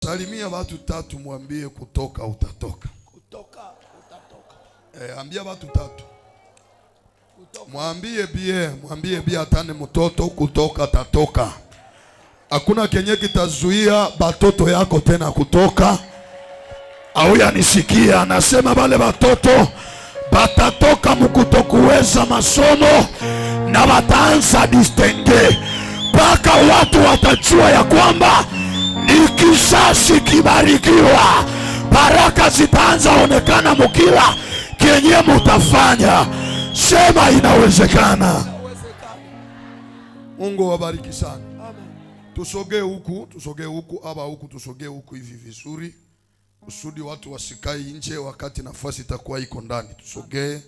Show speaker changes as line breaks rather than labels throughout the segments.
Salimia watu tatu, mwambie kutoka utatoka.
Kutoka utatoka.
Ambia watu tatu. Mwambie bie atane mtoto kutoka tatoka. Hakuna kenye kitazuia batoto yako tena kutoka. Au yanisikia anasema wale batoto batatoka mkutokuweza masomo na wataanza distingue. Paka watu watajua ya kwamba ni kizazi kibarikiwa. Baraka zitaanza onekana mukila kenye mutafanya. Sema inawezekana. Mungu wabariki sana.
Amen.
Tusogee huku aba huku, tusogee huku hivi vizuri. Kusudi watu wasikai nje wakati nafasi itakuwa iko ndani. Tusogee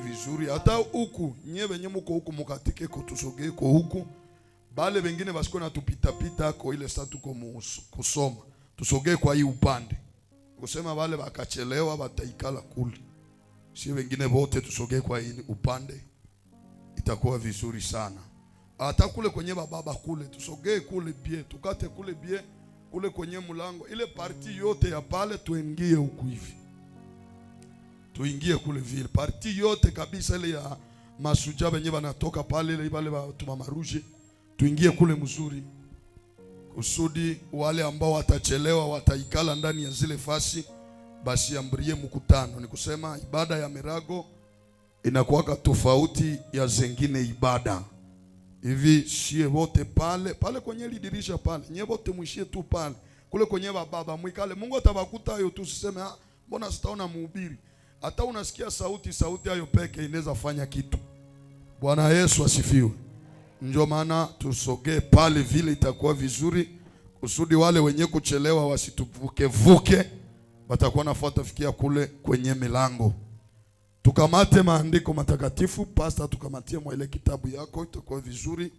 vizuri. Hata huku nyewe nye muko huku mukatike ko, tusogee ko huku. Bale wengine basiko na tupita kwa ile saa tuko kusoma. Tusogee kwa hii upande. Kusema wale bakachelewa bataikala kule. Si wengine wote tusogee kwa hii upande. Itakuwa vizuri sana. Hata kule kwenye baba kule tusogee kule bie, tukate kule bie, kule kwenye mlango. Ile parti yote ya pale tuingie huku hivi. Tuingie kule vile. Parti yote kabisa ile ya masuja wenye wanatoka pale ile wale watu mamaruje. Tuingie kule mzuri. Kusudi wale ambao watachelewa wataikala ndani ya zile fasi, basi amrie mkutano. Ni kusema ibada ya mirago inakuwa tofauti ya zingine ibada. Hivi sie wote pale kwenye lidirisha pale, nye wote mwishie tu pale. Kule kwenye baba mwikale. Mungu atabakuta hayo tu, usiseme mbona sitaona mhubiri. Hata unasikia sauti hayo peke inaweza fanya kitu. Bwana Yesu asifiwe. Ndio maana tusogee pale vile itakuwa vizuri. Kusudi wale wenye kuchelewa wasituvuke, watakuwa nafuata fikia kule kwenye milango. Tukamate maandiko matakatifu. Pastor, tukamatie mwa ile kitabu yako, itakuwa vizuri.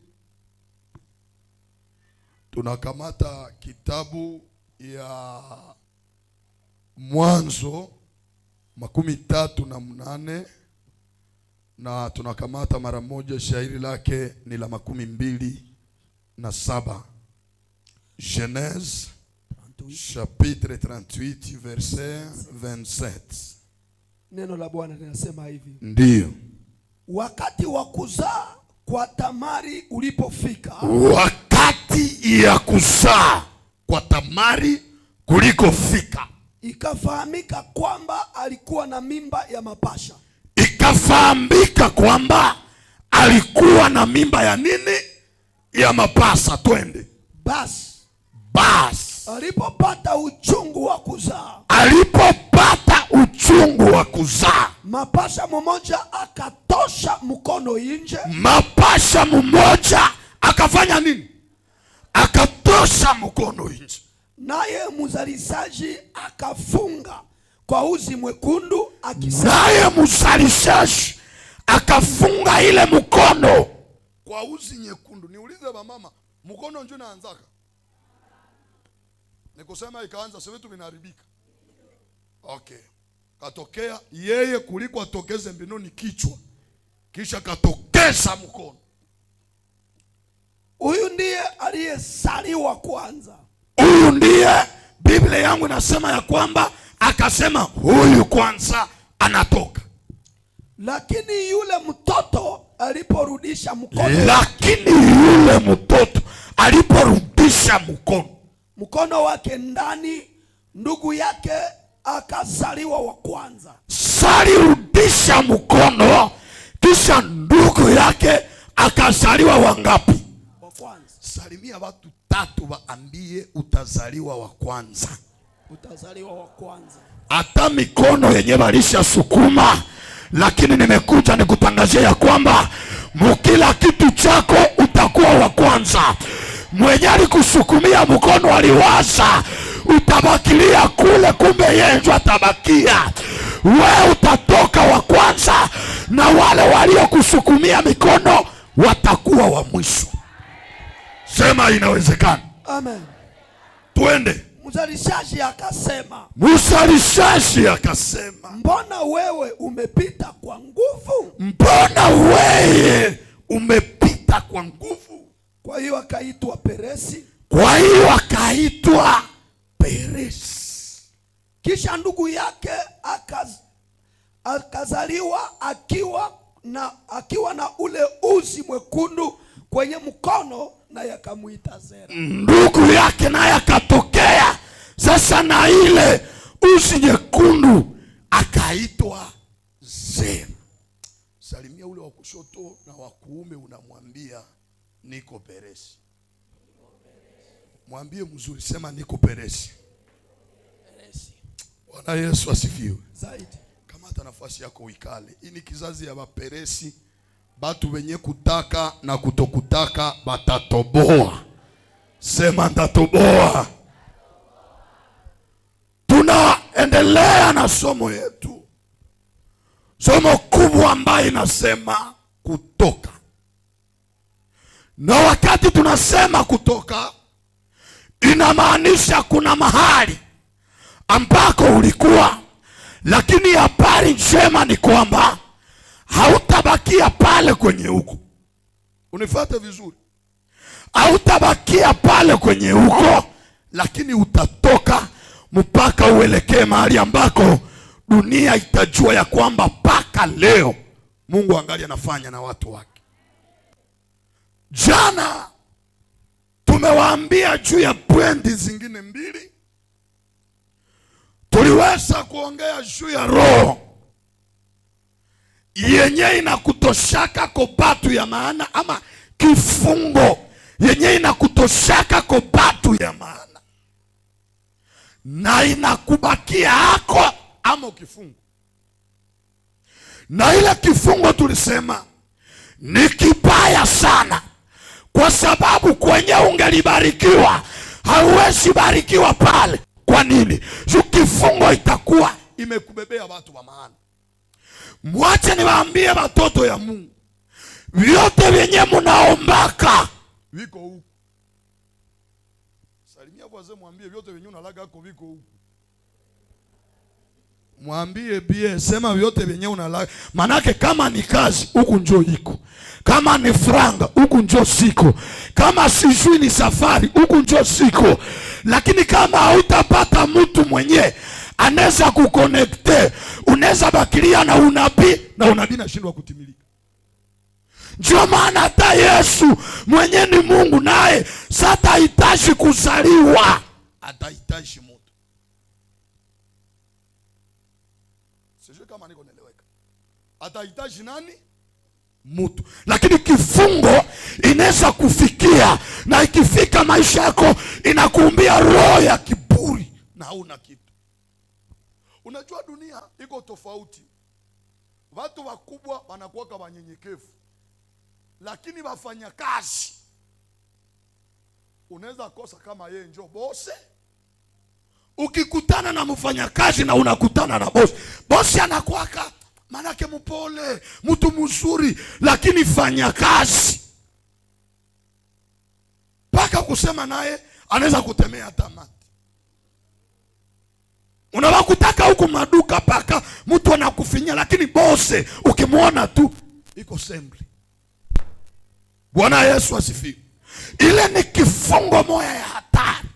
Tunakamata kitabu ya Mwanzo 38 na tunakamata mara moja shairi lake ni la 27. Genèse chapitre 38 verset 27.
Neno la Bwana linasema hivi.
Ndiyo.
Wakati wa kuzaa kwa Tamari ulipofika.
Wakati ya kuzaa kwa Tamari kulikofika,
ikafahamika kwamba alikuwa na mimba ya mapasha.
Ikafahamika kwamba alikuwa na mimba ya nini? Ya mapasa. Twende.
Basi
alipopata uchungu wa kuzaa,
mapasha mmoja akatosha mkono nje.
Mapasha mmoja akafanya nini? Akatosha mkono nje.
Naye mzalishaji akafunga kwa uzi mwekundu akisema.
Naye mzalishaji akafunga ile mkono kwa uzi nyekundu. Niulize mama, mkono njoo naanzaka. Nikusema ikaanza sasa vitu vinaharibika. Okay. Katokea yeye kuliko atokeze mbinuni kichwa, kisha katokeza mkono.
Huyu ndiye aliyezaliwa kwanza.
Huyu ndiye Biblia yangu inasema ya kwamba akasema huyu kwanza anatoka.
Lakini yule mtoto aliporudisha mkono wake ndani, ndugu yake akazaliwa wa kwanza.
Salirudisha mkono, kisha ndugu yake akazaliwa wangapi?
Wa kwanza.
Salimia watu tatu, waambie utazaliwa wa kwanza.
Utazaliwa wa kwanza.
Hata mikono yenye balisha sukuma, lakini nimekuja nikutangazia ya kwamba mukila kitu chako utakuwa wa kwanza. Mwenye alikusukumia mkono aliwaza utabakilia kule, kumbe yeye atabakia. Wewe utatoka wa kwanza na wale waliokusukumia mikono watakuwa wa mwisho. Sema inawezekana.
Amen.
Twende.
Mzalishaji akasema, mbona wewe umepita kwa nguvu? Kwa hiyo akaitwa Peresi.
Kwa hiyo akaitwa Peresi.
Kisha ndugu yake akazaliwa akiwa na ule uzi mwekundu kwenye mkono, naye akamuita Zera.
Ndugu yake naye akatokea sasa na ile uzi nyekundu, akaitwa Zera.
Salimia ule wa kushoto na wa kuume, unamwambia niko Peresi. Mwambie mzuri, sema niko Peresi. Bwana Yesu asifiwe.
Zaidi.
Kamata nafasi yako uikale. Hii ni kizazi ya Baperesi, batu wenye kutaka na kutokutaka batatoboa. Sema ndatoboa. Tunaendelea na somo yetu, somo kubwa ambayo inasema Kutoka. Na wakati tunasema kutoka, inamaanisha kuna mahali ambako ulikuwa, lakini habari njema ni kwamba hautabakia pale kwenye huko. Unifuate vizuri, hautabakia pale kwenye huko, lakini utatoka mpaka uelekee mahali ambako dunia itajua ya kwamba mpaka leo Mungu angali anafanya na watu wake. Jana tumewaambia juu ya pointi zingine mbili. Tuliweza kuongea juu ya roho yenye inakutoshaka kwa batu ya maana, ama kifungo yenye inakutoshaka kwa batu ya maana na inakubakia hako ama ukifungo. Na ile kifungo tulisema ni kibaya sana, kwa sababu kwenye ungelibarikiwa hauwezi barikiwa pale. Kwa nini? Kifungo itakuwa imekubebea watu wa maana. Mwache niwaambie watoto ya Mungu, vyote vyenye munaombaka viko huku. Salimia wazee, mwambie vyote vyenye unalaga huko viko huku. Mwambie bie, sema vyote vyenye unalaga. Manake kama ni kazi huku njoo iko, kama ni franga huku njoo siko, kama sijui ni safari huku njoo siko. Lakini kama hautapata mtu mwenye anaweza kukonekte, unaweza bakilia na unabii, na unabii nashindwa kutimilika. Ndio maana hata Yesu mwenye ni Mungu naye sasa hitaji kuzaliwa, atahitaji mtu. Sijui kama niko naeleweka. Atahitaji nani? Mtu. Lakini kifungo inaweza kufikia, na ikifika maisha yako inakuumbia roho ya kiburi na hauna kitu. Unajua dunia iko tofauti. Watu wakubwa wanakuwa kama wanyenyekevu, lakini wafanya kazi unaweza kosa kama yeye njoo bose. Ukikutana na mfanyakazi na unakutana na bosi, bosi anakuwaka manake mpole, mtu mzuri, lakini fanya kazi paka kusema naye anaweza kutemea tamati. Unawakutaka huku maduka paka mtu anakufinya, lakini bose ukimwona tu iko sembli. Bwana Yesu asifiwe. Ile ni kifungo moja ya hatari.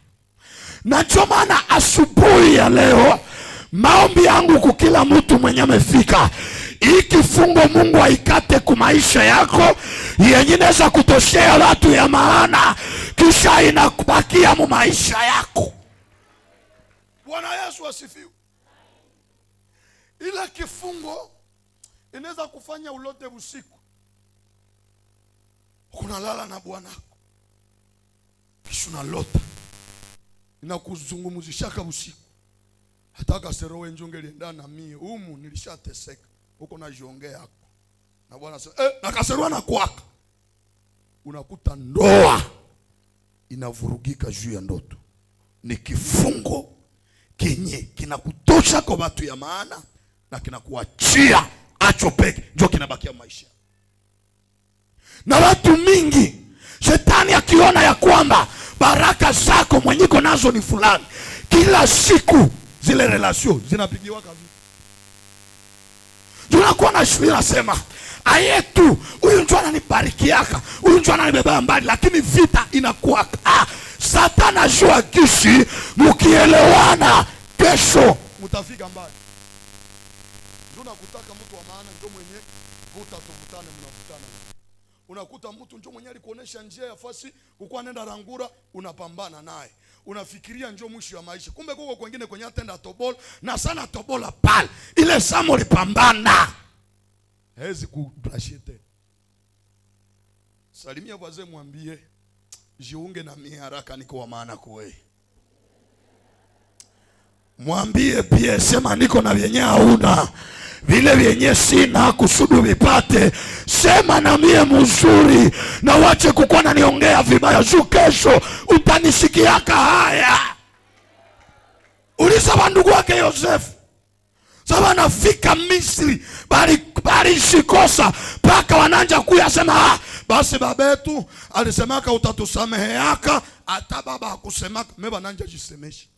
Na ndio maana asubuhi ya leo maombi yangu kwa kila mtu mwenye amefika, hii kifungo Mungu aikate kwa maisha yako, yenye inaweza kutoshea watu ya maana, kisha inakubakia mu maisha yako. Bwana Yesu asifiwe. Ile kifungo inaweza kufanya ulote usiku, unalala na bwanako kisha unalota, inakuzungumzishaka usiku. Hata kaserowe njongeli ndana mie humu nilishateseka huko na jiongea hapo. Na Bwana sema na kaserowe na kwaka. Unakuta ndoa inavurugika juu ya ndoto. Ni kifungo kenye kinakutosha kwa watu ya maana na kinakuachia acho peke, ndio kinabakia maisha. Na watu mingi shetani akiona ya kwamba baraka zako mwenyiko nazo ni fulani, kila siku zile relation zinapigiwa kabisa. Tunakuwa na shule nasema ayetu huyu ndio ananibarikiaka, huyu ndio ananibeba mbali, lakini vita inakuwa
Satana jua kisi mukielewana kesho
mutafika mbali. Ndio nakutaka mtu wa maana ndio mwenye vuta tuvutane mnavutana. Unakuta mtu ndio mwenye alikuonesha njia ya fasi ukua nenda rangura unapambana naye. Unafikiria njoo mwisho wa maisha. Kumbe kuko kwingine kwenye atenda tobola na sana tobola pale. Ile samo lipambana. Hezi kubrashite. Salimia wazee mwambie jiunge na mimi haraka niko wa maana kwe. Mwambie pia sema niko na vyenye hauna. Vile vyenye sina kusudu vipate. Sema na mie mzuri na wache kukuwa na niongea vibaya. Juu kesho utanisikiaka haya. Uliza wandugu wake Yosefu. Sawa nafika Misri bali shikosa paka wananja kuya sema basi babetu alisemaka utatusameheaka hata baba hakusemaka meba nanja jisemeshi.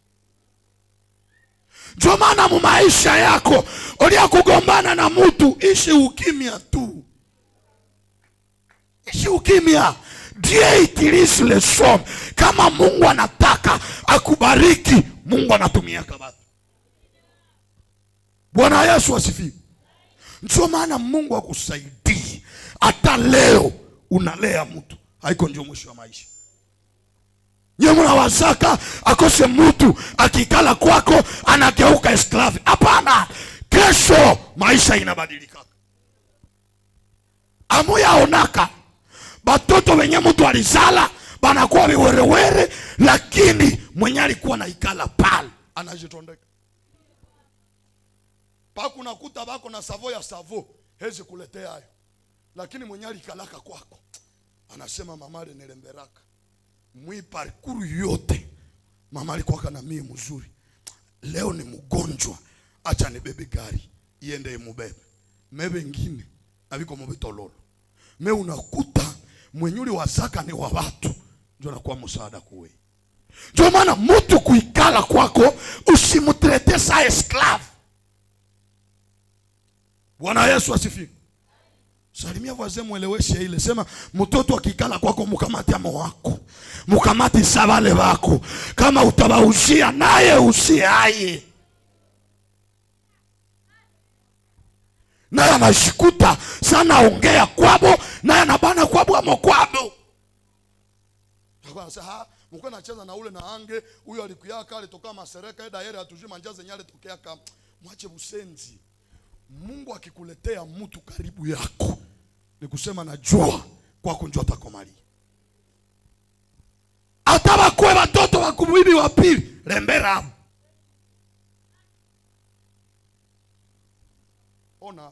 Ndio maana mu maisha yako ulia kugombana na mtu ishi ukimya tu. Ishi ukimya. Dieu utilise le som. Kama Mungu anataka akubariki, Mungu anatumia kabati. Bwana Yesu asifiwe. Ndio maana Mungu akusaidie. Hata leo unalea mtu. Haiko ndio mwisho wa maisha. Nyemuna wasaka akose mtu akikala kwako anageuka esclave. Hapana. Kesho maisha inabadilika. Amuya onaka batoto wenye mtu alizala banakuwa viwerewere, lakini mwenye alikuwa na ikala pale anajitondeka. Paku nakuta bako na savo ya savo hezi kuletea hayo, lakini mwenye alikalaka kwako anasema mama nilemberaka mwi parkour yote mama alikuwa na mie mzuri, leo ni mgonjwa, acha nibebe gari iende imubebe mebe ngine abiko mubitololo. Me unakuta mwenyuli wa zaka ni wa watu ndio anakuwa msaada kuwe. Ndio maana mtu kuikala kwako usimutrete sa esclave. Bwana Yesu asifiwe. Salimia wazee mueleweshe ile. Sema mtoto akikala kwako mkamati amo wako. Mkamati sabale wako. Kama utabauzia naye usiaye. Naye anashikuta sana ongea kwabo, naye anabana kwabo amo kwabo. Sasa mko nacheza na ule na ange, huyo alikuyaka alitoka masereka eda yere atujui manjaze nyale tokea kama mwache busenzi. Mungu akikuletea mtu karibu yako ni kusema najua kwako njoo atakomali. Hata bakwe watoto wakubibi wa pili lembera. Ona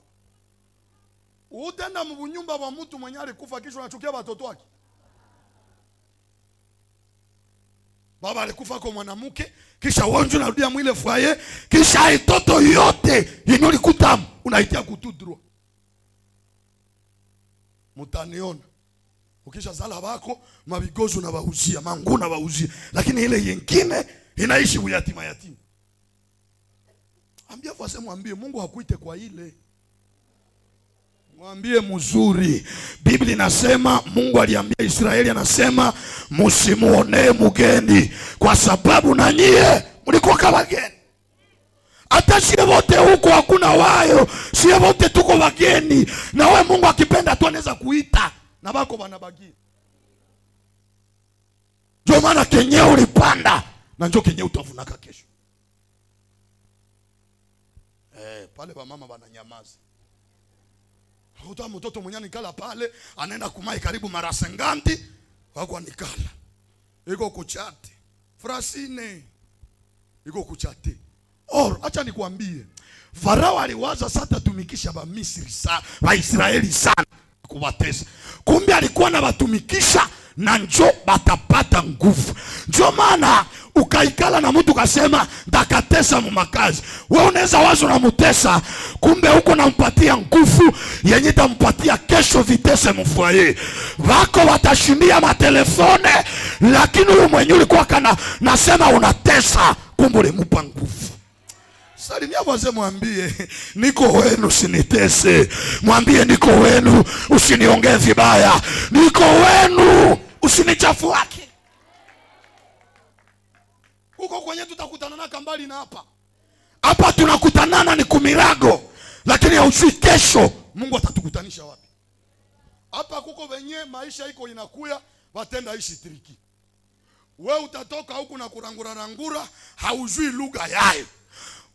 utenda mbunyumba wa mtu mwenye alikufa kisha unachukia watoto wake. Baba alikufa kwa mwanamke kisha wanjo narudia mwile fwaye kisha itoto yote yenye ulikuta unaitia kutudrua. Mutaniona ukisha zala bako mabigozo na bauzia mangu na bauzia, lakini ile nyingine inaishi uyatima yatima. Ambia fase mwambie Mungu hakuite kwa ile. Mwambie mzuri. Biblia inasema Mungu aliambia Israeli anasema msimuone mgeni kwa sababu na nyie mlikuwa kama wageni. Hata sie wote huko hakuna wayo, sie wote tuko wageni. Na wewe Mungu akipenda tu anaweza kuita na bako banabagi. Ndio maana kenye ulipanda na njoo kenye utavunaka kesho. Pale ba mama bananyamaza. Huta mtoto mwenye nikala pale anaenda kumai karibu mara senganti wako nikala. Iko kuchati. Frasine. Iko kuchati. Acha nikwambie. Farao aliwaza sasa tumikisha ba Misri sana, ba Israeli sana kuwatesa. Kumbe alikuwa na batumikisha na njo batapata nguvu. Ndio maana ukaikala na mtu kasema ndakatesa mu makazi. Wewe unaweza wazo na mutesa, kumbe huko nampatia nguvu yenye tampatia kesho vitese mfwaye. Wako watashindia matelefone, lakini huyo mwenye ulikuwa kana nasema unatesa, kumbe ulimupa nguvu. Salimia wazee mwambie niko wenu usinitese. Mwambie niko wenu usiniongee vibaya. Niko wenu usinichafuake. Huko kwenye tutakutanana kambali na hapa.
Hapa tunakutanana ni kumirago, lakini haujui kesho Mungu atatukutanisha wapi.
Hapa kuko venye maisha iko inakuya, watenda ishi triki. We utatoka huku na kurangura, haujui lugha yayo.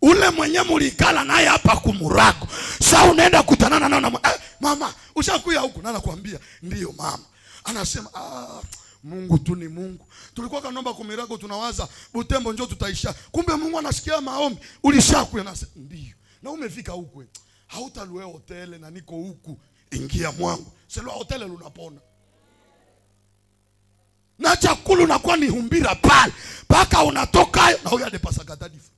Ule mwenye mulikala naye hapa kumurago, sasa unaenda kutanana nao na
mama, ushakuya huku na nakwambia, ndiyo mama. Anasema Mungu tu ni Mungu. Tulikuwa kanomba kumirago tunawaza Butembo njoo tutaisha. Kumbe Mungu anasikia maombi. Ulishakuya na ndiyo. Na umefika huku. Hautalue hotele na niko huku. Ingia mwangu. Selwa hotele lunapona.
Na chakula unakuwa ni humbira pale. Paka unatoka
na huya depasa katadifu.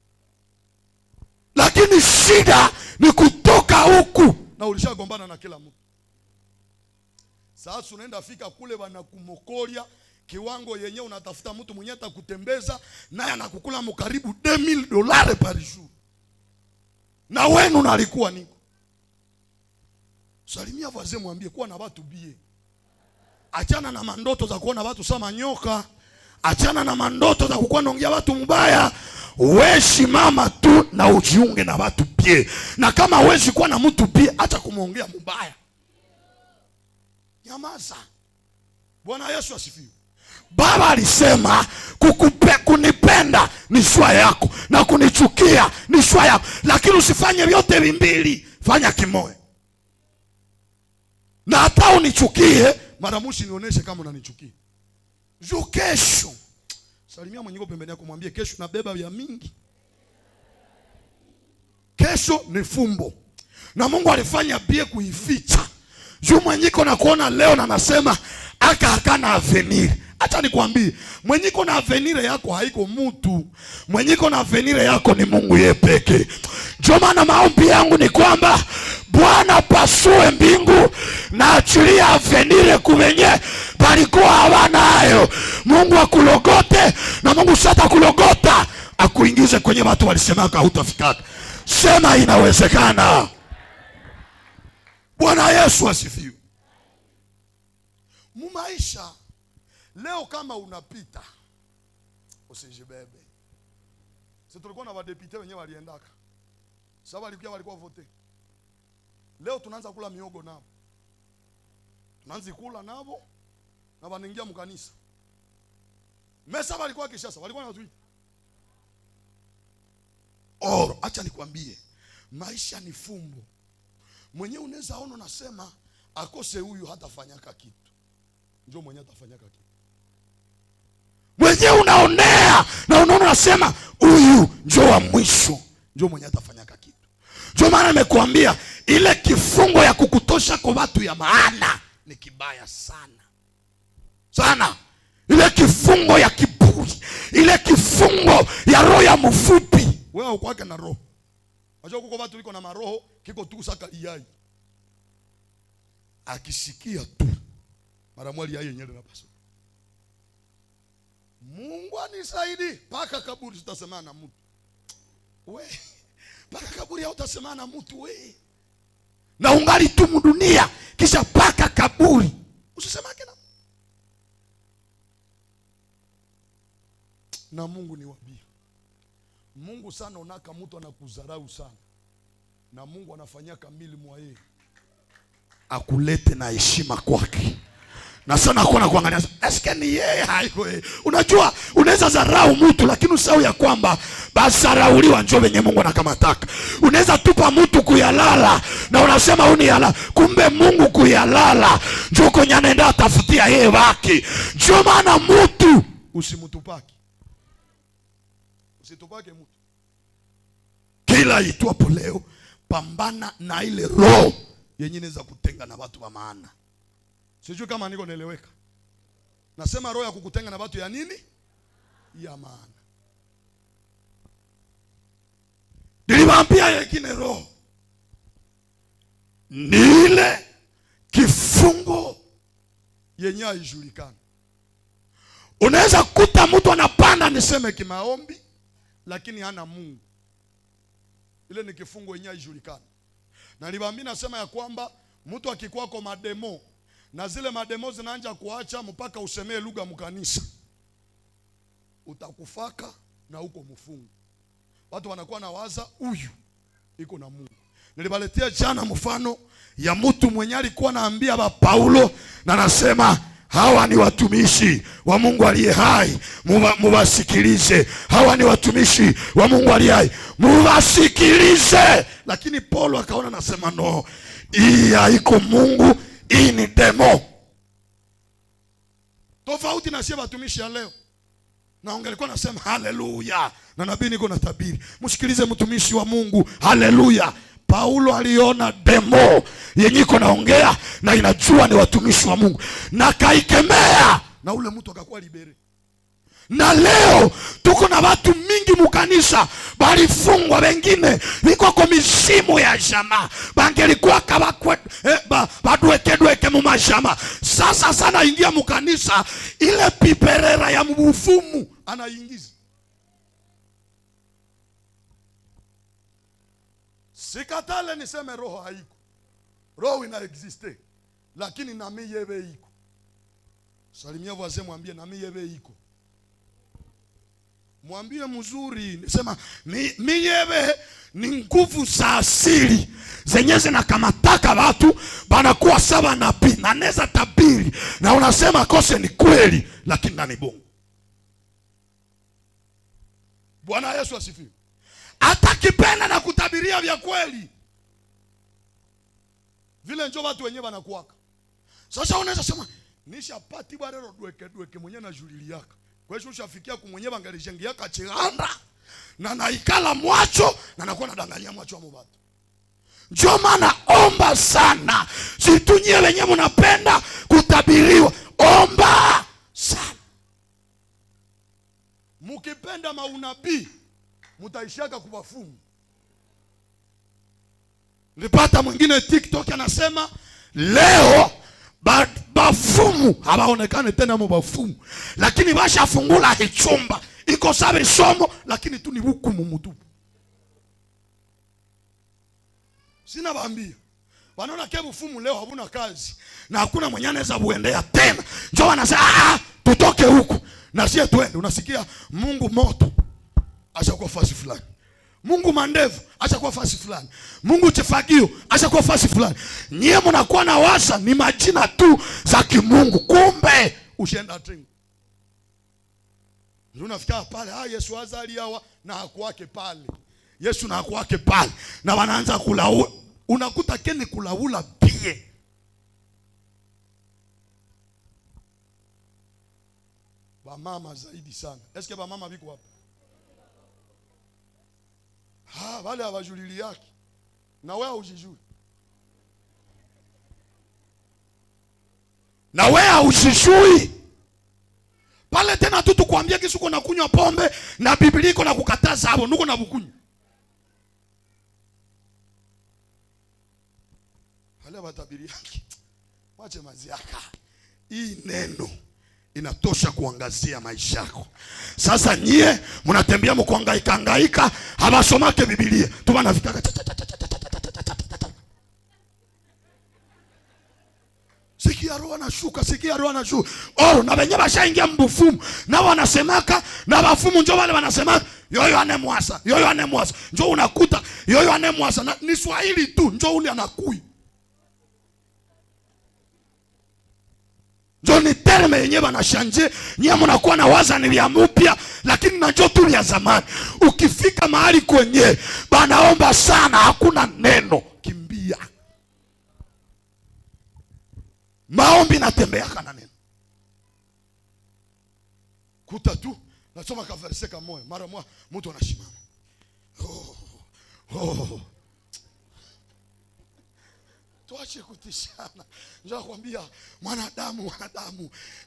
Lakini shida ni kutoka huku.
Na ulishagombana na kila mtu. Sasa unaenda fika kule wanakumokolia kiwango yenye unatafuta mtu mwenye atakutembeza naye anakukula mkaribu $2000 par jour.
Na wenu nalikuwa niko.
Salimia wazee mwambie kuwa na watu bie. Achana na mandoto za kuona watu sama nyoka.
Achana na mandoto za kukuwa naongea watu mbaya. Weshi mama tu na ujiunge na watu bie. Na kama weshi kuwa na mtu bie, acha kumuongea mbaya.
Nyamaza. Bwana Yesu asifiwe.
Baba alisema kunipenda ni shwa yako na kunichukia ni shwa yako, lakini usifanye vyote vimbili, fanya kimoja. Na hata unichukie,
maramushi nionyeshe kama unanichukia.
Juu kesho.
Salimia mwenye pembeni yako mwambie kesho nabeba vya mingi. Kesho ni fumbo.
Na Mungu alifanya bie kuificha. Juu mwenyiko na kuona leo na nasema aka na avenir.
Acha nikwambie, mwenyiko na avenir yako haiko mtu.
Mwenyiko na avenir yako ni Mungu yeye pekee. Ndio maana maombi yangu ni kwamba Bwana pasue mbingu na achilia avenir kuwenye balikuwa hawana hayo. Mungu akulogote na Mungu sata kulogota akuingize kwenye watu walisemaka hutafikaka. Sema inawezekana.
Bwana Yesu asifiwe. Mumaisha leo kama unapita usijibebe. Sisi tulikuwa na wadepite wenyewe waliendaka. Sasa walikuwa vote. Leo tunaanza kula miogo nao. Tunaanza kula nao na wanaingia mkanisa. Mesa walikuwa Kishasa, walikuwa na watu. Acha nikwambie, maisha ni fumbo. Mwenyewe unaweza ona nasema akose huyu hatafanyaka kitu. Njoo mwenyewe atafanyaka kitu.
Mwenyewe unaonea na unaona nasema huyu njoo wa mwisho.
Njoo mwenyewe atafanyaka kitu.
Ndio maana nimekuambia ile kifungo ya kukutosha kwa watu ya maana ni kibaya sana. Sana. Ile kifungo ya kiburi, ile kifungo ya roho ya mfupi.
Wewe ukwake na roho. Unajua kuko watu liko na maroho kiko tu saka iyai. Akisikia tu mara mwali yai yenyewe na paso. Mungu anisaidi paka kaburi tutasemana na mtu. We paka kaburi hautasemana na mtu we.
Na ungali tu dunia kisha paka kaburi.
Usisemake na Mungu ni wabia. Mungu sana unaka mtu anakudharau sana. Na Mungu anafanyia kamili mwa yeye.
Akulete na heshima kwake. Na sana kuona kuangalia eske ni yeye haiko yeye. Unajua unaweza dharau mtu lakini usahau ya kwamba basi dharauliwa njoo wenye Mungu anakamataka. Unaweza tupa mtu kuyalala na unasema huni yala, kumbe Mungu kuyalala njoo kwenye anaenda atafutia yeye wake. Njoo maana mtu
usimtupaki. Usitupake mtu.
Kila itwapo leo pambana na ile roho yenye inaweza kutenga na watu wa maana.
Sijui kama niko naeleweka. Nasema roho ya kukutenga na watu ya nini? Ya maana.
Nilimwambia yekine roho ni ile kifungo
yenye haijulikani.
Unaweza kuta mtu anapanda
niseme kimaombi lakini hana Mungu. Ile ni kifungo yenye haijulikani. Na niliwaambia nasema ya kwamba mtu akikuwa kwa mademo na zile mademo zinaanza kuacha mpaka usemee lugha mkanisa, utakufaka na uko mfungu. Watu wanakuwa na waza huyu iko na Mungu. Nilibaletea jana mfano ya mtu mwenye alikuwa anaambia ba Paulo na anasema hawa ni watumishi wa Mungu aliye hai, muwasikilize. Hawa ni watumishi wa Mungu aliye hai, muwasikilize. Lakini Paulo akaona anasema no, hii haiko Mungu, hii ni demo. Tofauti na sisi watumishi ya leo. Na ungelikuwa nasema haleluya, na nabii niko na tabiri, msikilize mtumishi wa Mungu, haleluya. Paulo aliona demo yenye iko naongea na inajua ni watumishi wa Mungu, na kaikemea, na ule mtu akakuwa libere. Na leo tuko na watu mingi mukanisa balifungwa, wengine wiko kwa misimu ya jamaa, bangelikuwa badwekedweke mu mashama. Sasa sana ingia mukanisa, ile piperera ya mbufumu anaingiza. Sikatale niseme roho haiko, roho ina existe, lakini nami yebe iko. Salimia voisin, mwambie nami yebe iko. Mwambie mzuri, nisema miyebe ni nguvu za asili zenye zinakamataka watu banakuwa sawa nabii, na neza tabiri na unasema kose ni kweli, lakini ndani bongo. Bwana Yesu asifiwe. Atakipenda na kutabiria vya kweli, vile njo watu wenyewe wanakuwaka. Sasa unaweza sema nishapati barero dweke mwenyewe na julili yaka. Kwa hiyo ushafikia kumwenyewe angalijengia kachiranda na naikala mwacho na nakuwa nadangania mwacho wa mubatu. Ndio maana omba sana. Situnye wenyewe mnapenda kutabiriwa, omba sana. Mukipenda maunabii mutaishaka kubafumu. Nilipata mwingine TikTok anasema leo bafumu habaonekane tena mu bafumu, lakini bashafungula hichumba iko sabe somo, lakini tu ni hukumu mutupu. Sina baambia wanaona kebu fumu leo habuna kazi na hakuna mwenye anaweza buendea tena, njoo wanasema tutoke huku na sie twende. Unasikia Mungu moto ashakuwa fasi fulani, Mungu mandevu ashakuwa fasi fulani, Mungu chefagio ashakuwa fasi fulani. Nyie mnakuwa na wasa ni majina tu za kimungu, kumbe ushenda tingu. Ndio unafika pale, Yesu azali hawa na hakuwake pale. Yesu na hakuwake pale na wanaanza kulaua. Unakuta keni kulaula pie. Ba mama zaidi sana. Eske ba mama biko hapa? Wale hawajulili yake. Na wewe ujijui. Na wewe usijui. Pale tena tu tukwambia kisu uko na kunywa pombe na Biblia iko na kukataza hapo, nuko na bukunywa. Wale watabiri yake. Wache maziaka. Hii neno inatosha kuangazia maisha yako. Sasa nyie mnatembea mkuhangaika, habasomake Biblia. Tu banafika sikia roho anashuka, sikia roho anashuka. Na wenye bashaingia mbufumu na wanasemaka na bafumu njoo wale wanasemaka yoyo anemwasa, yoyo anemwasa. Njoo unakuta yoyo anemwasa na ni Swahili tu, njoo ule anakui. Njoo ni terme yenyewe banashanje, nyie mnakuwa na waza ni vya mpya, lakini na njoo tu vya zamani. Ukifika mahali kwenye banaomba sana hakuna neno, kimbia. Maombi natembea kana neno. Kuta tu nasoma ka verse kama moyo, mara moja mtu anashimama. Tuache kutishana. Njoo kwambia mwanadamu,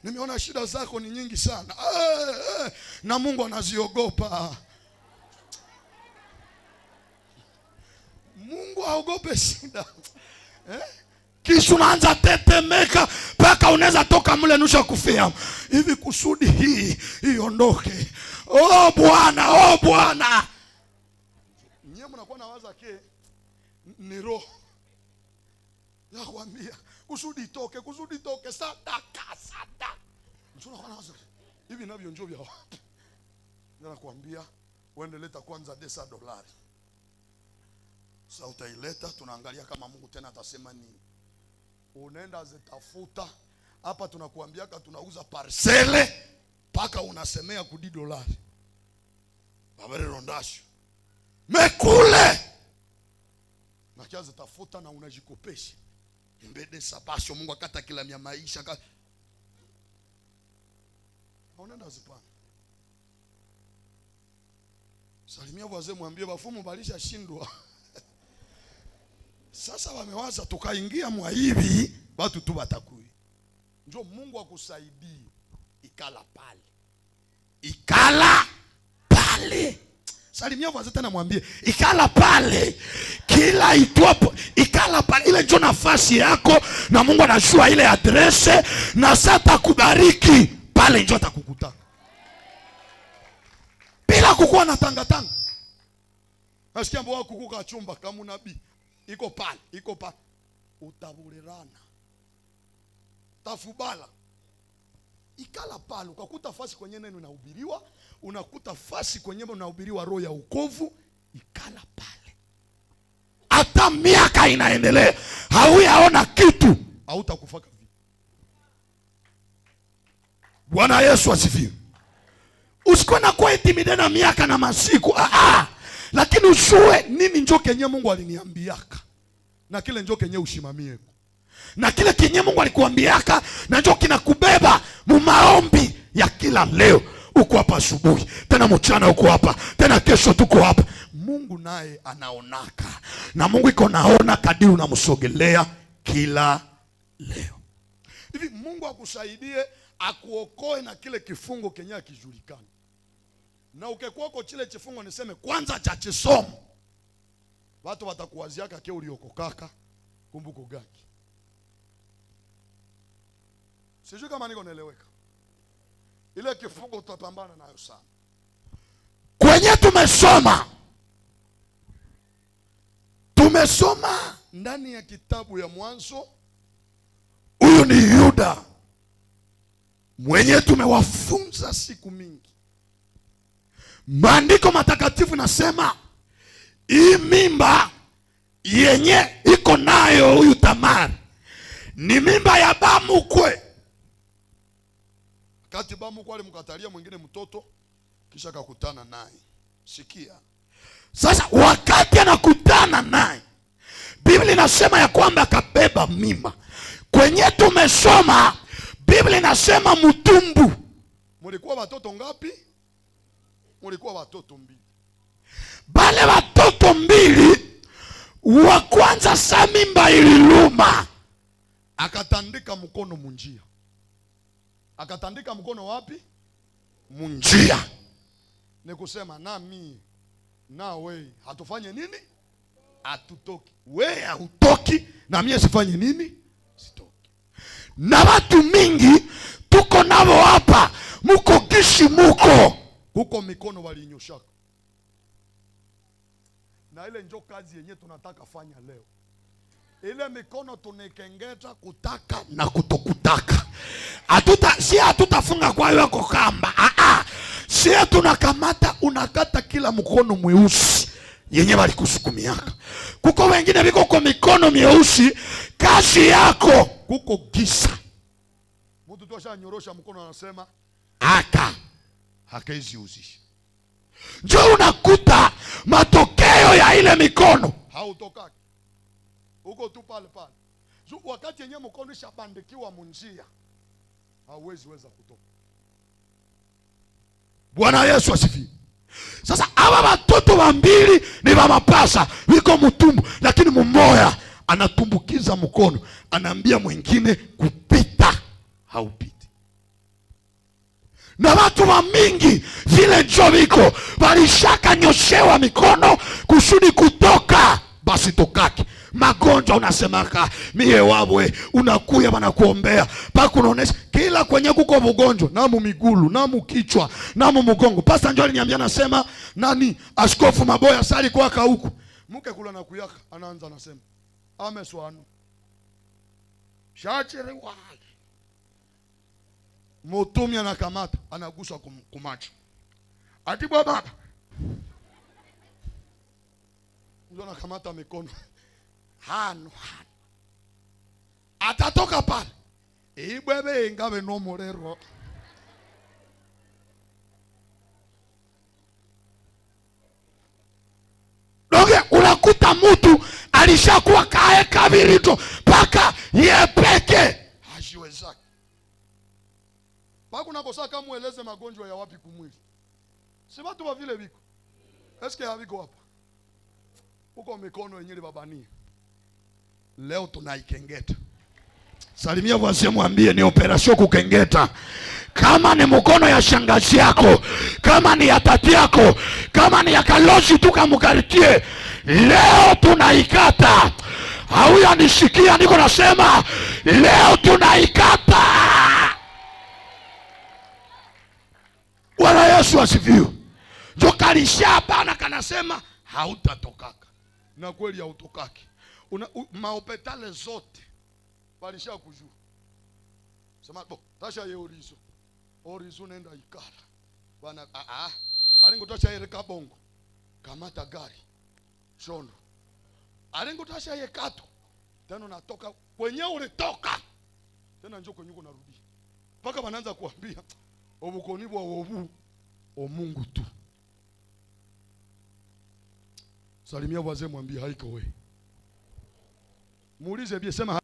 nimeona shida zako ni nyingi sana. Na Mungu anaziogopa. Mungu haogope shida. Kisha unaanza tetemeka paka unaweza toka mle nusha kufia. Hivi kusudi hii iondoke. Bwana, Bwana. Nyie mnakuwa na waza ke ni roho. Nakwambia kusudi toke sadaka. Mtu anakuwa na waza hivi navyo njoo vya wapi? nakwambia uende leta kwanza $200. Sasa utaileta, tunaangalia kama Mungu tena atasema nini. Unaenda zitafuta. Hapa tunakuambia tunauza parcele paka unasemea kudi $. Babere rondasho. Mekule. Na kia zitafuta na unajikopesha. Mbede sabasho Mungu akata kila mia maisha. Unaenda zipana. Salimia wazee mwambie bafumu balisha shindwa. Sasa wamewaza tukaingia mwa hivi watu tu batakui. Njoo Mungu akusaidie. Ikala pale. Ikala pale. Salimia wazee tena mwambie ikala pale. Kila itwapo ikala pale, ile ndio nafasi yako na Mungu anajua ile adrese na sasa kubariki pale ndio atakukutana. Bila kukuwa na tanga. Nasikia mbwa kukuka chumba kama nabii. Iko pale. Utaburerana. Tafubala. Ikala pale, ukakuta fasi kwenye neno unahubiriwa, unakuta fasi kwenye unahubiriwa roho ya wokovu, ikala pale. Hata miaka inaendelea, hauyaona kitu, hautakufaka vipi. Bwana Yesu asifiwe. Usikuwe na kwa intimidate na miaka na masiku. Lakini usue nini njoo kenye Mungu aliniambiaka. Na kile njoo kenye ushimamie. Na kile kenye Mungu alikuambiaka na njoo kinakubeba mu maombi ya kila leo. Uko hapa asubuhi, tena mchana uko hapa, tena kesho tuko hapa. Mungu naye anaonaka. Na Mungu iko naona kadiri unamsogelea kila leo. Hivi Mungu akusaidie, akuokoe na kile kifungo kenye kijulikana. Na ukekuwako chile chifungo niseme kwanza cha chisomo. Watu watakuwaziaka ke uliokokaka kumbuko gani. Sijui kama niko naeleweka. Ile kifungo tutapambana nayo sana. Kwenye tumesoma ndani ya kitabu ya Mwanzo. Huyu ni Yuda mwenye tumewafunza siku mingi. Maandiko matakatifu nasema hii mimba yenye iko nayo huyu Tamari ni mimba ya bamukwe. Kati bamukwe alimkatalia mwingine mtoto kisha akakutana naye. Sikia. Sasa wakati anakutana naye, Biblia inasema ya kwamba akabeba mimba. Kwenye tumesoma Biblia inasema mtumbu. Mulikuwa watoto ngapi? Mulikuwa watoto 2. Bale watoto 2 wa kwanza sa mimba ililuma. Akatandika mkono munjia. Akatandika mkono wapi? Munjia. Ni kusema nami na we hatufanye nini? Hatutoki. We hautoki na mimi sifanye nini? Sitoki. Na watu mingi tuko nao hapa, muko kishi muko. Huko mikono walinyoshaka. Na ile njo kazi yenye tunataka fanya leo. Ile mikono tunikengeta kutaka na kutokutaka. Hatutafunga kwa yako kamba. Si tunakamata, unakata kila mkono mweusi yenye walikusukumiaka. Kuko wengine biko kwa mikono myeusi, kazi yako kuko gisa. Mtu tu ashanyorosha mkono anasema hakaizi uzisha. Njoo unakuta matokeo ya ile mikono hautokaki. Uko tu pale. Wakati yenyewe mkono ishabandikiwa munjia, hauwezi weza kutoka. Bwana Yesu asifiwe. Sasa hawa watoto 2 ni wa mapasa, wiko mtumbu, lakini mmoja anatumbukiza mkono, anaambia mwingine kupita, haupiti. Na watu wa mingi vile njoo wiko walishaka nyoshewa mikono kusudi kutoka, basi tokaki. Magonjwa unasemaka mie wabwe, unakuya wanakuombea paka unaonesha kila kwenye kuko ugonjwa, namu migulu, namu kichwa, namu mgongo. Pastor njoo aliniambia, nasema nani Askofu Maboya sali kwaka huku mke kula na kuyaka, anaanza nasema ameswanu shachere wale mutumi anakamata anagusa kumacho, Ati baba. Ndio nakamata mikono. Hano. Atatoka pale. Ibwebe ngabe no morero. Doge unakuta mtu alishakuwa kae kabirito paka yepeke. Hajiwezaki. Paka unakosa kama mueleze magonjwa ya wapi kumwili. Si watu wa vile biko. Eske haviko hapa. Uko mikono yenyewe babani. Leo tunaikengeta. Salimia wazee mwambie ni operasyon kukengeta. Kama ni mkono ya shangazi yako, kama ni ya tati yako, kama ni ya kalozi tu kamukaritie, leo tunaikata. Hauya nishikia niko nasema, leo tunaikata. Wala Yesu asifiwe. Ndio kalisha bana kanasema hautatokaka. Na kweli hautokaki. Maopetale zote walisha kujua. Sema tasha ye orizo nenda ikala. Bwana alingo tasha ye kabongo. Kamata gari. Shondo. Alingo tasha ye kato. Tena natoka kwenye ulitoka. Tena njoo kwenye uko narudi. Paka wanaanza kuambia obukoni bwa obu o Mungu tu. Salimia wazee mwambie haiko wewe. Muulize bia sema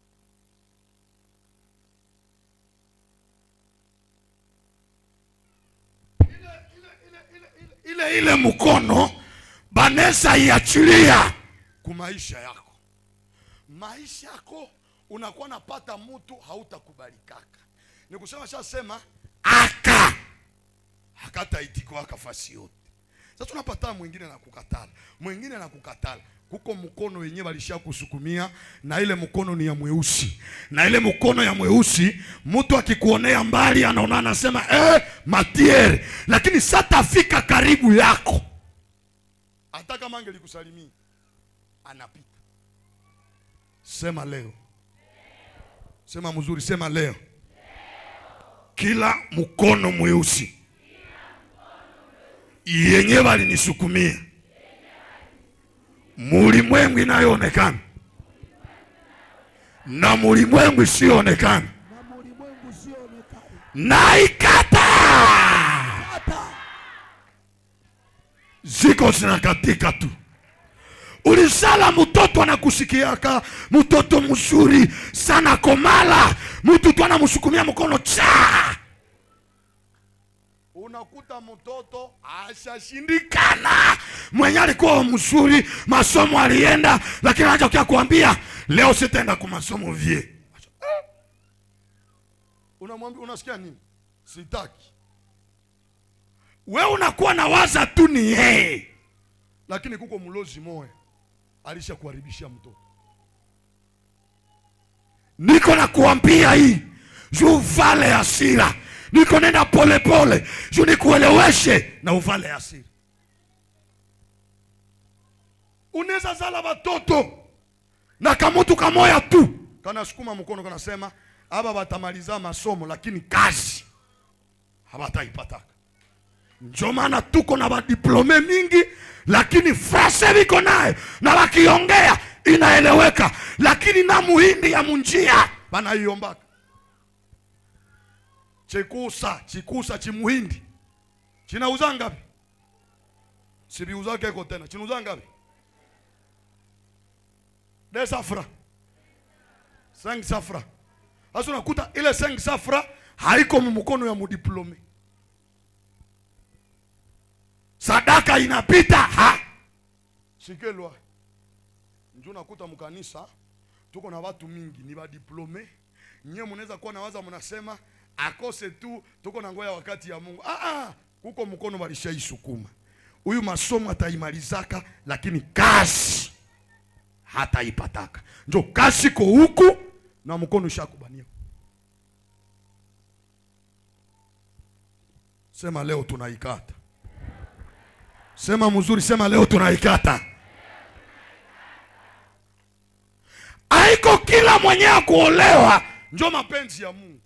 ile mkono banesa iachilia kumaisha yako. Maisha yako unakuwa napata mtu hautakubalikaka. Nikusema shasema hakata itiko akafasi yote. Sasa tunapata mwingine na kukatala. Mwingine na kukatala. Kuko mkono wenyewe walisha kusukumia na ile mkono ni ya mweusi. Na ile mkono ya mweusi mtu akikuonea mbali anaona anasema matiere, lakini satafika karibu yako. Hata kama angelikusalimia anapita. Sema leo. Sema mzuri, sema leo. Kila mkono mweusi yenyewe walinisukumia mulimwengu inayoonekana na mulimwengu isiyoonekana naikata. Ziko zinakatika tu. Ulisala mtoto anakusikiaka, mtoto mzuri sana komala, mtu tu anamusukumia mkono cha. Unakuta mtoto ashashindikana. Mwenye alikuwa mzuri, masomo alienda, lakini anaanza kia kuambia leo sitaenda kwa masomo vie. Unamwambia unasikia nini? Sitaki. Wewe unakuwa na waza tu ni yeye. Lakini kuko mlozi moyo alishakuharibishia mtoto. Niko na kuambia hii, uvale hasira. Niko nenda pole pole, juu nikueleweshe na uvale hasira. Unaweza zala watoto na kamutu kamoya tu kana sukuma mkono kana sema aba batamaliza masomo lakini kazi habataipataka. Ndio maana tuko na badiplome mingi lakini frase biko naye na wakiongea inaeleweka, lakini na muhindi ya munjia banaiyombaka. Chikusa chimuhindi chinauza ngapi? Sibiuza keko tena. Chinauza ngapi? 2 safra 5 safra. Sasa unakuta ile 5 safra haiko mkono ya mudiplome. Sadaka inapita Sikelwa. Njoo nakuta mkanisa tuko na watu mingi ni ba diplome. Nyewe mnaweza kuwa na waza mnasema akose tu tuko na ngoya wakati ya Mungu. Kuko mkono walishaisukuma. Huyu masomo ataimalizaka lakini kazi hataipataka. Njoo kazi ko huku na mkono ushakubania. Sema leo tunaikata. Sema mzuri, sema leo tunaikata. Haiko kila mwenye kuolewa njoo mapenzi ya Mungu.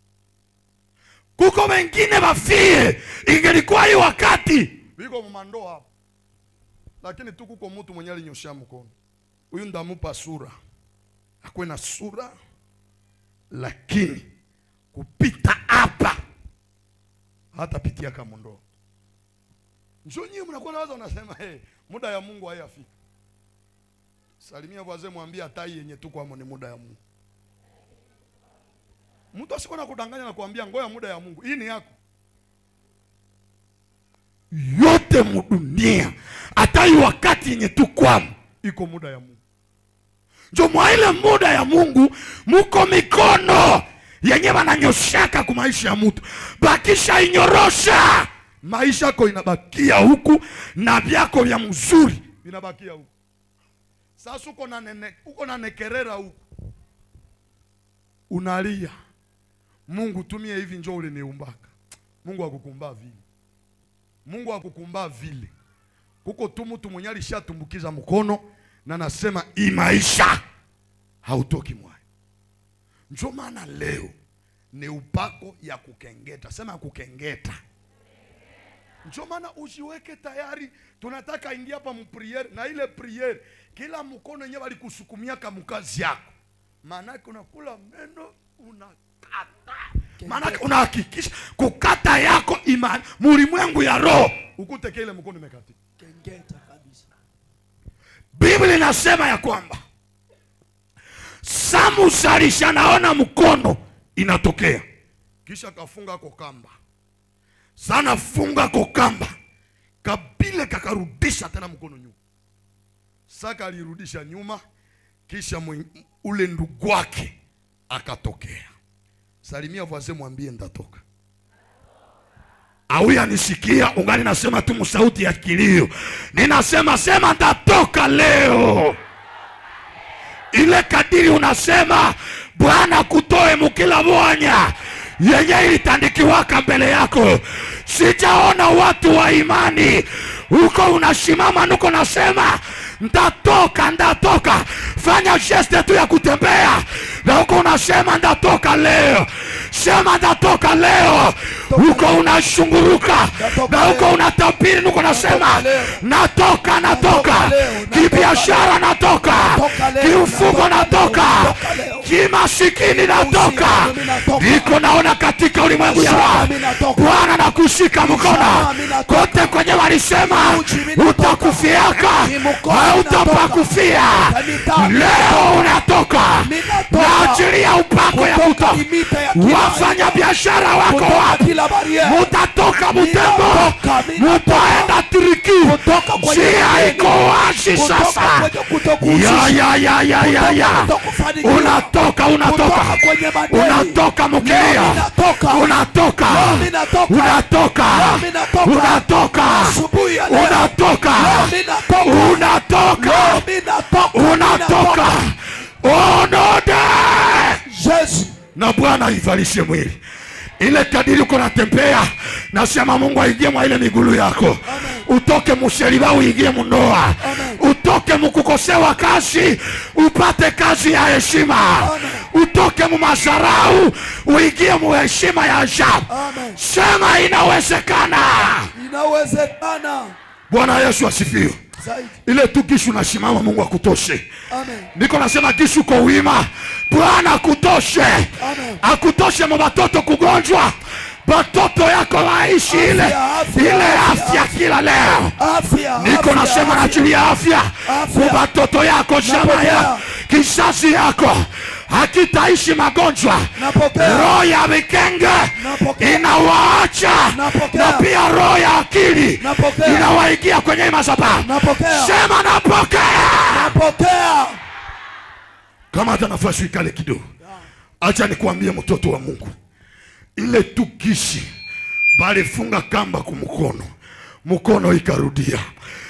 Kuko wengine wafie, ingelikuwa hii wakati Biko mmandoa hapo. Lakini tu kuko mtu mwenye alinyosha mkono. Huyu ndamupa sura. Akwe na sura, lakini kupita hapa hata pitia kama ndoo. Njoo nyinyi mnakuwa nawaza unasema muda ya Mungu hayafika. Salimia wazee, mwambie atai yenye tu kwa ni muda ya Mungu. Mtu asiko na kudanganya na kuambia ngoja muda ya Mungu. Hii ni yako.
Yote mudunia atai wakati yenye tu kwa
iko muda ya Mungu.
Njoo mwa ile muda ya Mungu muko mikono yenye wananyoshaka kwa maisha ya mtu. Bakisha inyorosha, maisha yako inabakia huku na vyako vya mzuri
vinabakia huku. Sasa uko na nekerera huku. Unalia. Mungu tumie hivi njoo uliniumbaka. Mungu akukumba vile. Mungu akukumba vile. Kuko tu mtu mwenye alishatumbukiza mkono na nasema hii maisha hautoki mwayo. Njoo maana leo ni upako ya kukengeta. Sema kukengeta. Njoo maana ujiweke tayari. Tunataka ingia hapa mpriere, na ile priere kila mkono yenyewe alikusukumia kama kazi yako. Maana unakula meno unakata.
Maana unahakikisha kukata yako imani mulimwengu ya roho.
Ukute ile mkono imekata.
Kengeta kabisa.
Biblia inasema ya kwamba Samuel alishanaona mkono inatokea.
Kisha kafunga kwa kamba.
Sana funga kwa kamba. Kabila kakarudisha tena mkono nyuma.
Saka alirudisha nyuma, kisha ule ndugu wake akatokea. Salimia wazee, mwambie ndatoka.
Auya nisikia ungali nasema tu msauti ya kilio. Ninasema sema ndatoka leo. Ile kadiri unasema Bwana kutoe mukila mwanya yenye ilitandikiwaka mbele yako. Sijaona watu wa imani uko unashimama nuko nasema ndatoka. Fanya geste tu ya kutembea na uko unasema ndatoka leo. Sema ndatoka leo. Uko unashunguruka na uko unatabiri nuko nasema natoka. Kibiashara natoka. Kiufugo natoka. Kimasikini natoka. Niko naona katika ulimwengu ya roho Bwana nakushika mkono kote kwenye walisema utakufiaka hautapakufia. Leo unatoka na ajili ya upako ya kutoka. Wafanya biashara wako mutatoka Butembo, mutaenda Turiki. Njia iko wazi sasa. Unatoka mkilia. Unatoka. Onode
Yesu.
Na Bwana ivalishe mwili. Ile kadiri uko natembea, nasema Mungu aingie mwa ile migulu yako. Amen. Utoke musheriba uingie mundoa. Utoke mukukosewa kazi upate kazi ya heshima. Utoke mumazarau uingie mu heshima ya ajabu. Sema inawezekana. Bwana Yesu asifiwe. Ile tu kishu nashimama Mungu akutoshe. Amen. Niko nasema kishu kwa wima Bwana akutoshe. Amen. Akutoshe mbatoto kugonjwa. Batoto yako waishi ile afya kila leo. Niko nasema na ajili ya afya. Batoto yako shama ya kizazi yako hakitaishi magonjwa. Roho ya vikenge inawaacha. Na pia roho ya akili inawaingia kwenye madhabahu. Sema napokea. Kama hata nafasi ikale kidogo. Acha nikwambie mtoto wa Mungu. Ile tukishi bali funga kamba kumkono. Mkono ikarudia.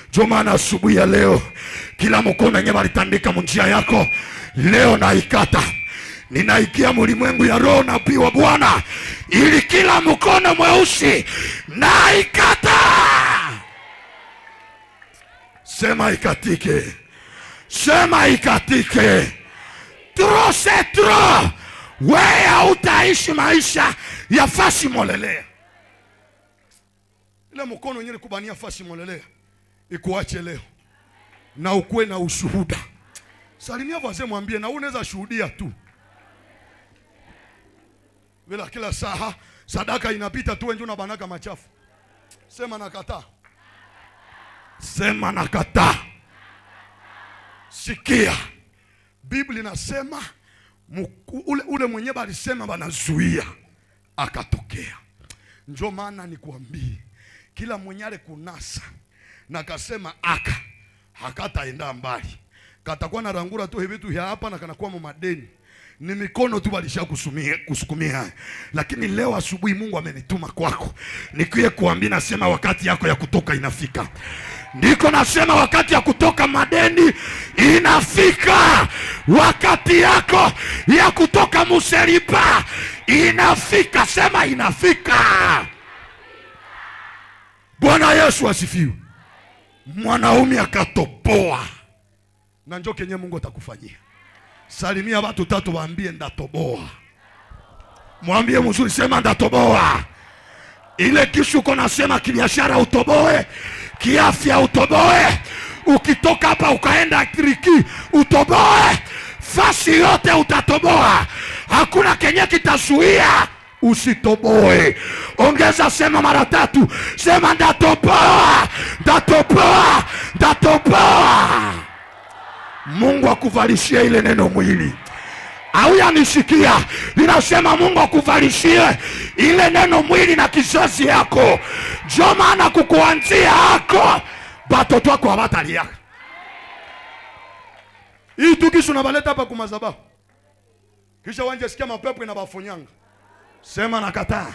Ndio maana asubuhi ya leo kila mkono yenye walitandika munjia yako leo naikata. Ninaikia mulimwengu ya roho na pia Bwana ili kila mkono mweusi naikata. Sema ikatike. Trop c'est trop. Wewe utaishi maisha ya fasi molelea.
Ile mkono yenyewe kubania fasi molelea ikuache leo na ukuwe na ushuhuda. Salimia wazee, mwambie na unaweza shuhudia tu. Bila kila saa sadaka inapita tu wengi unabanaka machafu. Sema nakataa. Sema nakataa. Sikia. Biblia inasema ule mwenyewe alisema banazuia akatokea. Njoo maana nikuambie kila mwenye ale kunasa na kasema hakataenda mbali. Katakuwa na rangura tu hivi tu hapa na kanakuwa madeni. Ni mikono tu walisha kusukumia. Lakini leo asubuhi Mungu amenituma kwako. Nikie kuambia, nasema wakati yako ya kutoka inafika. Ndiko nasema wakati ya kutoka madeni inafika. Wakati yako ya kutoka museripa inafika. Sema inafika. Bwana Yesu asifiwe. Mwanaume akatoboa. Na njoo kenye Mungu atakufanyia. Salimia watu tatu, waambie ndatoboa. Mwambie mzuri, sema ndatoboa. Ile kishu uko nasema kibiashara utoboe, kiafya utoboe, ukitoka hapa ukaenda Triki utoboe, fasi yote utatoboa. Hakuna kenye kitazuia usitoboe. Ongeza, sema mara tatu, sema ndatoboa, ndatoboa, ndatoboa. Mungu akuvalishie ile neno mwili. Au yanisikia? Ninasema Mungu akuvalishie ile neno mwili na kizazi yako. Njoo maana kukuanzia hako batoto wako hawatalia. Hii tukisho nabaleta hapa kwa madhabahu. Kisha wanje sikia mapepo inabafonyanga. Sema nakataa.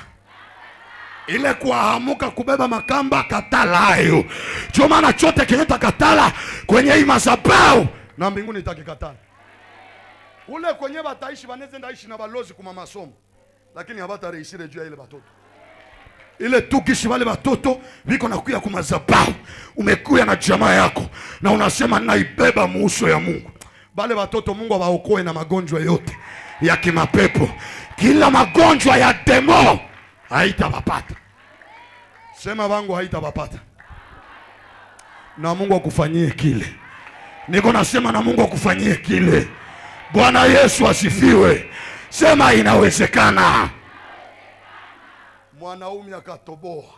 Ile kuahamuka kubeba makamba katalayo. Njoo maana chote kinyeta katala kwenye hii madhabahu na mbinguni itakikatana. Ule kwenye bataishi baneze ndaishi na balozi kuma masomo, lakini habata reisire juu ya ile batoto. Ile tukishi wale batoto biko nakuya kwa madhabahu. Umekuya na jamaa yako na unasema naibeba muuso ya Mungu. Bale batoto Mungu awaokoe na magonjwa yote ya kimapepo. Kila magonjwa ya demo haitawapata. Sema wangu haitawapata. Na Mungu akufanyie kile. Niko nasema na Mungu akufanyie kile. Bwana Yesu asifiwe. Sema inawezekana. Mwanaume akatoboa.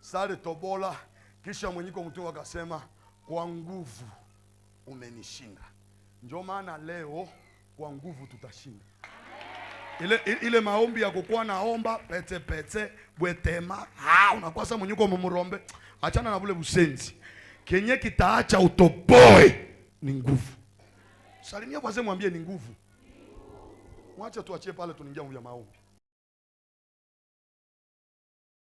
Sale tobola, kisha mwenyiko mtu akasema kwa nguvu umenishinda. Ndio maana leo kwa nguvu tutashinda. Ile maombi ya kukuwa naomba pete bwetema, unakuwa sasa mwenyiko mumurombe. Achana na bule busenzi. Kenye kitaacha utoboe ni nguvu. Salimia kwa sema mwambie ni nguvu. Mwache tuachie pale tuningia ya maombi.